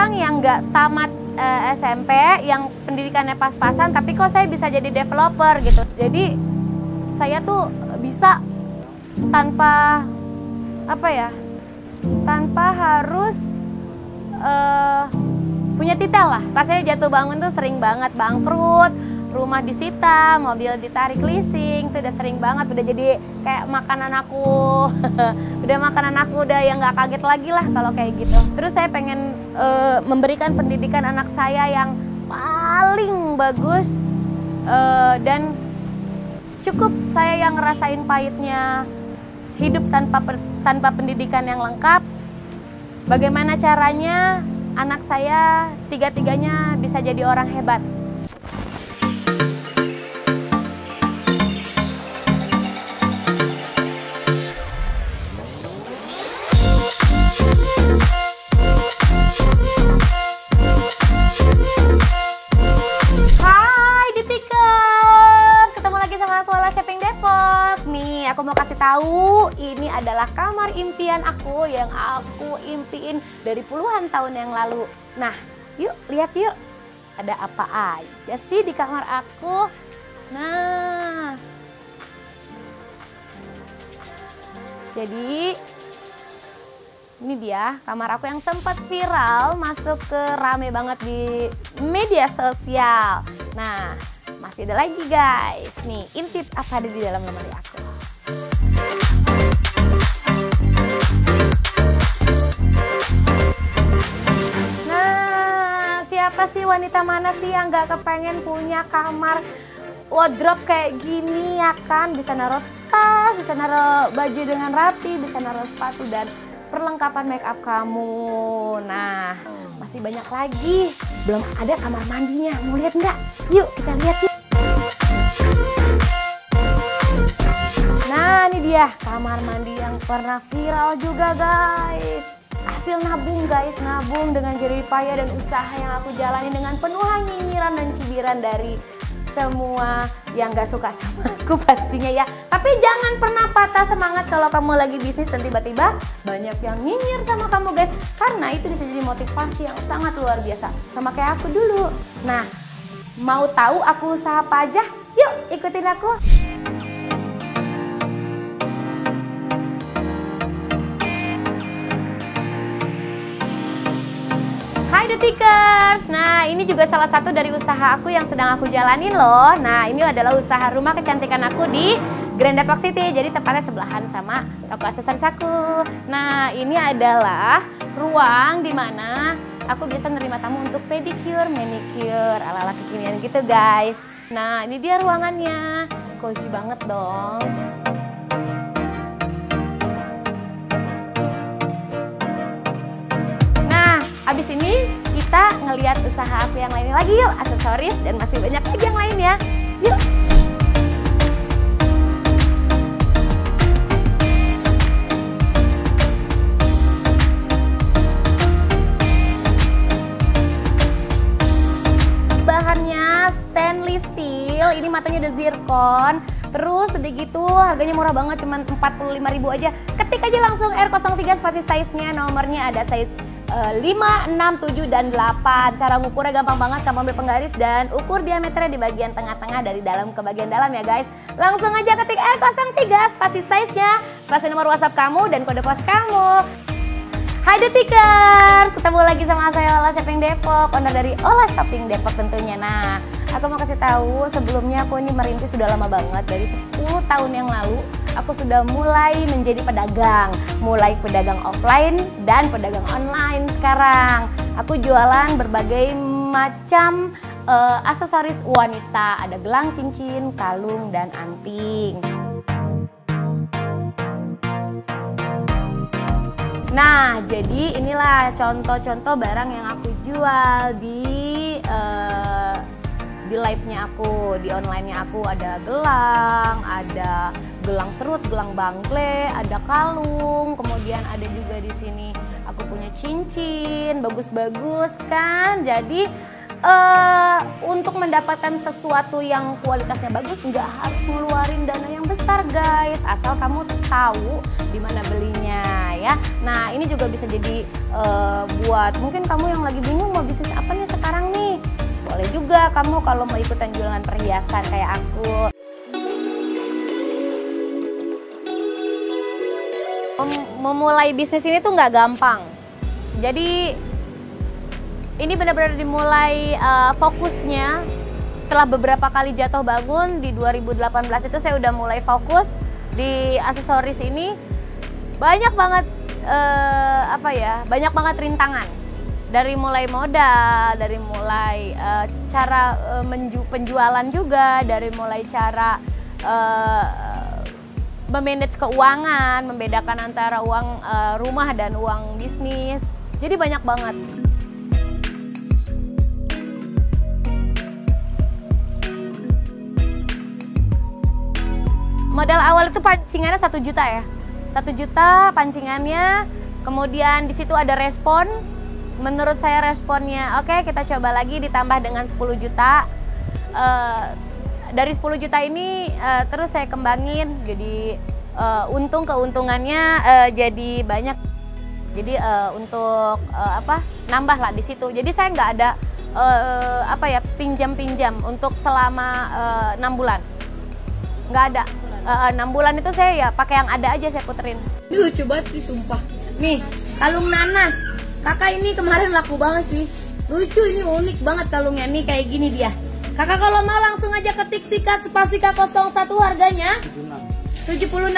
orang yang nggak tamat SMP, yang pendidikannya pas-pasan, tapi kok saya bisa jadi developer gitu. Jadi saya tuh bisa tanpa tanpa harus punya titel lah. Pas saya jatuh bangun tuh sering banget bangkrut, rumah disita, mobil ditarik leasing, itu udah sering banget, udah jadi kayak makanan aku. udah yang nggak kaget lagi lah kalau kayak gitu. Terus saya pengen memberikan pendidikan anak saya yang paling bagus, dan cukup saya yang ngerasain pahitnya hidup tanpa pendidikan yang lengkap. Bagaimana caranya anak saya tiga-tiganya bisa jadi orang hebat. Aku mau kasih tahu, ini adalah kamar impian aku yang aku impiin dari puluhan tahun yang lalu. Nah, yuk lihat yuk, ada apa aja sih di kamar aku. Nah, jadi ini dia kamar aku yang sempat viral, masuk ke rame banget di media sosial. Nah, masih ada lagi guys. Nih, intip apa ada di dalam lemari aku. Nah, siapa sih, wanita mana sih yang gak kepengen punya kamar wardrobe kayak gini ya kan? Bisa naruh tas, bisa naruh baju dengan rapi, bisa naruh sepatu dan perlengkapan make up kamu. Nah, masih banyak lagi. Belum ada kamar mandinya. Mau lihat nggak? Yuk kita lihat yuk. Nah, ini dia kamar mandi yang pernah viral juga guys. Hasil nabung guys, nabung dengan jerih payah dan usaha yang aku jalani dengan penuh nyinyiran dan cibiran dari semua yang gak suka sama aku pastinya ya. Tapi jangan pernah patah semangat kalau kamu lagi bisnis dan tiba-tiba banyak yang nyinyir sama kamu guys. Karena itu bisa jadi motivasi yang sangat luar biasa. Sama kayak aku dulu. Nah, mau tahu aku usaha apa aja? Yuk ikutin aku. Hai Detikers, nah ini juga salah satu dari usaha aku yang sedang aku jalanin loh. Nah ini adalah usaha rumah kecantikan aku di Grand Depok City, jadi tepatnya sebelahan sama toko aksesoris aku. Nah ini adalah ruang dimana aku biasa nerima tamu untuk pedicure, manicure, ala-ala kekinian gitu guys. Nah ini dia ruangannya, cozy banget dong. Abis ini kita ngeliat usaha aku yang lainnya lagi yuk, aksesoris dan masih banyak lagi yang lain ya. Yuk. Bahannya stainless steel, ini matanya udah zircon. Terus udah gitu harganya murah banget, cuman 45.000 aja. Ketik aja langsung R03 spasi size-nya, nomornya ada size 5, 6, 7, dan 8. Cara ngukurnya gampang banget, kamu ambil penggaris dan ukur diameternya di bagian tengah-tengah dari dalam ke bagian dalam ya guys. Langsung aja ketik R03, spasi size-nya, spasi nomor WhatsApp kamu dan kode pos kamu. Hai Detikers, ketemu lagi sama saya Ola Shopping Depok, owner dari Ola Shopping Depok tentunya. Nah, aku mau kasih tahu sebelumnya aku ini merintis sudah lama banget, dari 10 tahun yang lalu aku sudah mulai menjadi pedagang, mulai pedagang offline dan pedagang online sekarang. Aku jualan berbagai macam aksesoris wanita, ada gelang, cincin, kalung, dan anting. Nah, jadi inilah contoh-contoh barang yang aku jual di live-nya aku, di online-nya aku. Ada gelang serut, gelang bangkle, ada kalung, kemudian ada juga di sini aku punya cincin, bagus-bagus kan. Jadi Untuk mendapatkan sesuatu yang kualitasnya bagus nggak harus ngeluarin dana yang besar guys, asal kamu tahu di mana belinya ya. Nah ini juga bisa jadi buat mungkin kamu yang lagi bingung mau bisnis apa nih sekarang nih, boleh juga kamu kalau mau ikutan jualan perhiasan kayak aku. Memulai bisnis ini tuh nggak gampang, jadi ini benar-benar dimulai fokusnya setelah beberapa kali jatuh bangun. Di 2018 itu saya udah mulai fokus di aksesoris ini. Banyak banget banyak banget rintangan. Dari mulai modal, dari mulai cara penjualan juga, dari mulai cara memanage keuangan, membedakan antara uang rumah dan uang bisnis. Jadi banyak banget. Modal awal itu pancingannya 1 juta ya, 1 juta pancingannya. Kemudian di situ ada respon. Menurut saya responnya oke, kita coba lagi ditambah dengan 10 juta. Dari 10 juta ini terus saya kembangin jadi keuntungannya jadi banyak. Jadi untuk nambah lah di situ. Jadi saya nggak ada pinjam-pinjam untuk selama 6 bulan. Nggak ada. 6 bulan itu saya ya pakai yang ada aja saya puterin. Ini lucu banget sih sumpah. Nih, kalung nanas. Kakak ini kemarin laku banget sih. Lucu, ini unik banget kalungnya. Nih kayak gini dia. Kakak kalau mau langsung aja ketik Sikat Spastika 01 harganya 76.000.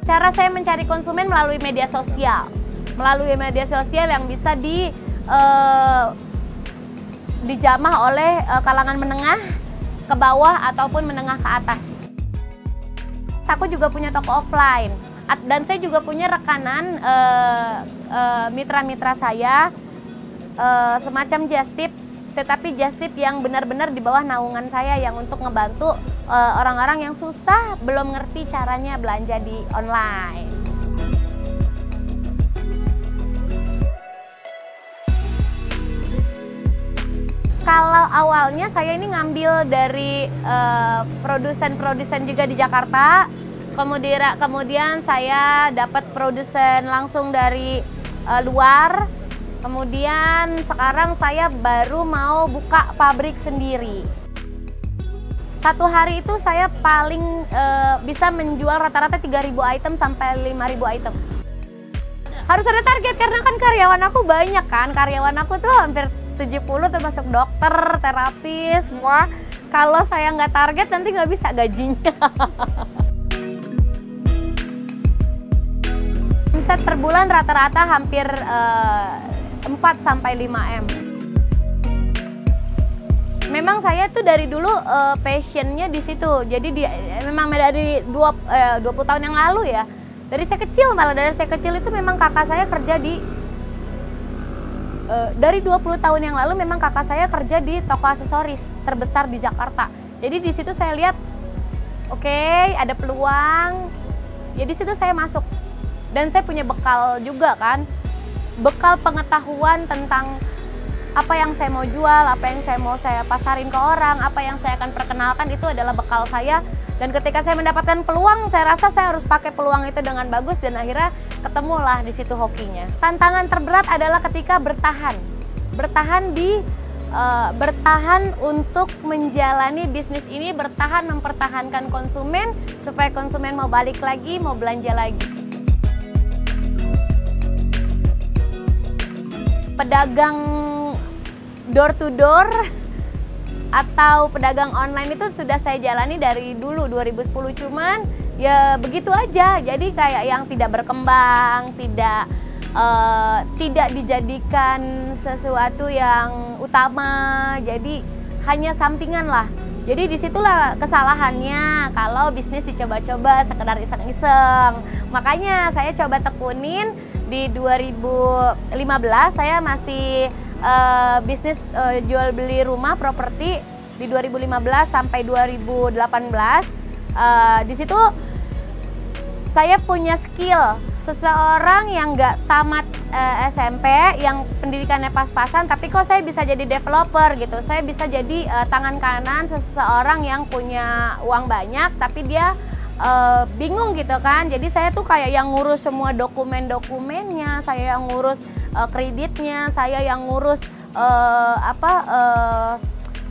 Cara saya mencari konsumen melalui media sosial. Melalui media sosial yang bisa dijamah oleh kalangan menengah ke bawah ataupun menengah ke atas. Aku juga punya toko offline dan saya juga punya rekanan mitra-mitra saya semacam just tip, tetapi just tip yang benar-benar di bawah naungan saya yang untuk ngebantu orang-orang yang susah belum ngerti caranya belanja di online. Kalau awalnya saya ini ngambil dari produsen-produsen juga di Jakarta, kemudian saya dapat produsen langsung dari luar, kemudian sekarang saya baru mau buka pabrik sendiri. Satu hari itu saya paling bisa menjual rata-rata 3.000 item sampai 5.000 item. Harus ada target karena kan karyawan aku banyak kan, karyawan aku tuh hampir 70 termasuk dokter, terapis, semua. Kalau saya nggak target nanti nggak bisa gajinya. Omset per bulan rata-rata hampir 4 sampai 5 M. Memang saya tuh dari dulu passionnya di situ. Jadi memang dari 20 tahun yang lalu ya. Dari saya kecil, malah dari saya kecil itu memang kakak saya kerja dari 20 tahun yang lalu memang kakak saya kerja di toko aksesoris terbesar di Jakarta. Jadi di situ saya lihat, oke, ada peluang. Ya di situ saya masuk. Dan saya punya bekal juga kan. Bekal pengetahuan tentang apa yang saya mau jual, apa yang saya pasarin ke orang, apa yang saya akan perkenalkan, itu adalah bekal saya. Dan ketika saya mendapatkan peluang, saya rasa saya harus pakai peluang itu dengan bagus dan akhirnya ketemulah di situ hokinya. Tantangan terberat adalah ketika bertahan untuk menjalani bisnis ini, bertahan mempertahankan konsumen supaya konsumen mau balik lagi, mau belanja lagi. Pedagang door to door atau pedagang online itu sudah saya jalani dari dulu 2010, cuman ya begitu aja. Jadi kayak yang tidak berkembang, tidak dijadikan sesuatu yang utama, jadi hanya sampingan lah. Jadi disitulah kesalahannya kalau bisnis dicoba-coba sekedar iseng-iseng. Makanya saya coba tekunin di 2015 saya masih bisnis jual beli rumah properti di 2015 sampai 2018. Di situ Saya punya skill seseorang yang nggak tamat SMP, yang pendidikannya pas-pasan, tapi kok saya bisa jadi developer gitu. Saya bisa jadi tangan kanan seseorang yang punya uang banyak, tapi dia bingung gitu kan. Jadi saya tuh kayak yang ngurus semua dokumen-dokumennya, saya yang ngurus kreditnya, saya yang ngurus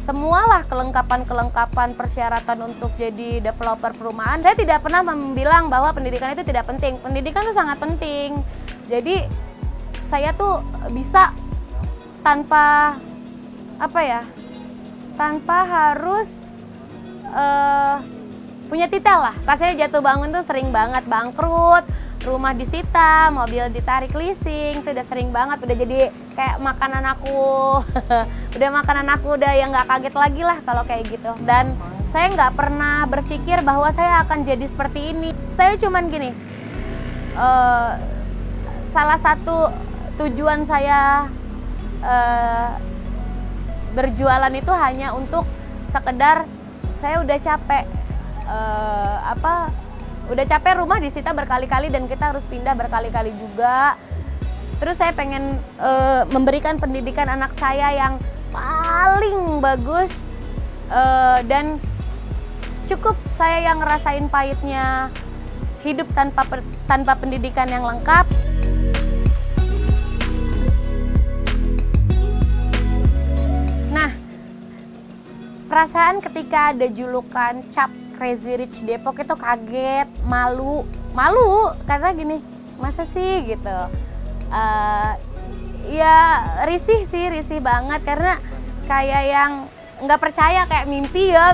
semualah kelengkapan persyaratan untuk jadi developer perumahan. Saya tidak pernah bilang bahwa pendidikan itu tidak penting. Pendidikan itu sangat penting. Jadi saya tuh bisa tanpa tanpa harus punya titel lah. Pas saya jatuh bangun tuh sering banget bangkrut, rumah disita, mobil ditarik leasing, itu udah sering banget, udah jadi kayak makanan aku. udah yang nggak kaget lagi lah kalau kayak gitu. Dan saya nggak pernah berpikir bahwa saya akan jadi seperti ini. Saya cuman gini, salah satu tujuan saya berjualan itu hanya untuk sekedar saya udah capek, udah capek rumah disita berkali-kali dan kita harus pindah berkali-kali juga. Terus saya pengen memberikan pendidikan anak saya yang paling bagus, dan cukup saya yang ngerasain pahitnya hidup tanpa pendidikan yang lengkap. Nah, perasaan ketika ada julukan cap Crazy Rich Depok itu kaget, malu karena gini, masa sih gitu. Ya risih banget karena kayak yang nggak percaya, kayak mimpi ya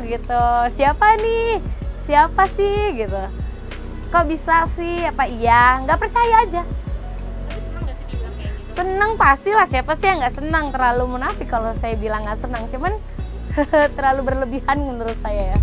gitu. Siapa sih gitu, kok bisa sih, apa iya, nggak percaya aja. Seneng pastilah, siapa sih yang nggak senang. Terlalu munafik kalau saya bilang nggak senang, cuman terlalu berlebihan menurut saya ya.